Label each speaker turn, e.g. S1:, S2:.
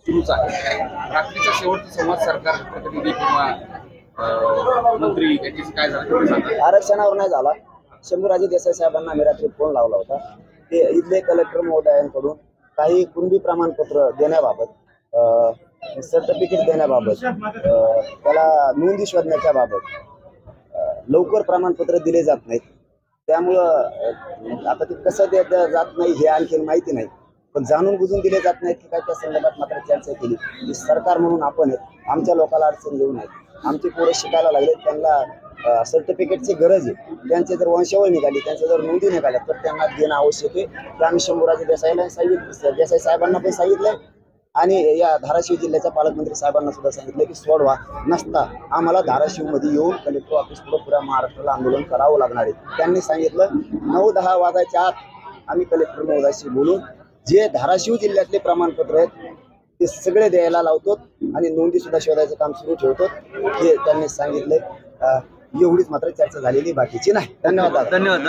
S1: सुरूच आहे. रात्रीचा शेवटचा संवाद सरकार प्रतिनिधी किंवा मंत्री यांच्याशी काय झालं ते सांगा.
S2: आरक्षणावर नाही झाला. शंभूराजे देसाई साहेबांना आम्ही रात्री फोन लावला होता. ते इथले कलेक्टर महोदयांकडून काही कुणबी प्रमाणपत्र देण्याबाबत, सर्टिफिकेट देण्याबाबत, त्याला नोंदी शोधण्याच्या बाबत लवकर प्रमाणपत्र दिले जात नाहीत. त्यामुळं आता ते कसं देत जात नाही हे आणखी माहिती नाही, पण जाणून बुजून दिले जात नाहीत की काय त्या संदर्भात मात्र चर्चा केली की सरकार म्हणून आपण आमच्या लोकांना अडचण येऊ नये. आमची पोरं शिकायला लागले, त्यांना सर्टिफिकेटची गरज आहे. त्यांचे जर वंशावळ निघाली, त्यांच्या जर नोंदी निघाल्या तर त्यांना देणं आवश्यक आहे. ते आम्ही शंभूराजे देसाई साहेबांना पण सांगितलंय आणि या धाराशिव जिल्ह्याच्या पालकमंत्री साहेबांना सुद्धा सांगितलं की सोडवा नसता आम्हाला धाराशिवमध्ये येऊन कलेक्टर ऑफिस पुढे पुऱ्या महाराष्ट्राला आंदोलन करावं लागणार आहे. त्यांनी सांगितलं 9-10 वाजायच्या आत आम्ही कलेक्टर महोदयाशी बोलून जे धाराशिव जिल्ह्यातले प्रमाणपत्र आहेत ते सगळे द्यायला लावतो आणि नोंदी सुद्धा शोधायचं काम सुरू ठेवतो हे त्यांनी सांगितलंय. एवढीच मात्र चर्चा झालेली, बाकीची नाही. धन्यवाद.
S3: धन्यवाद.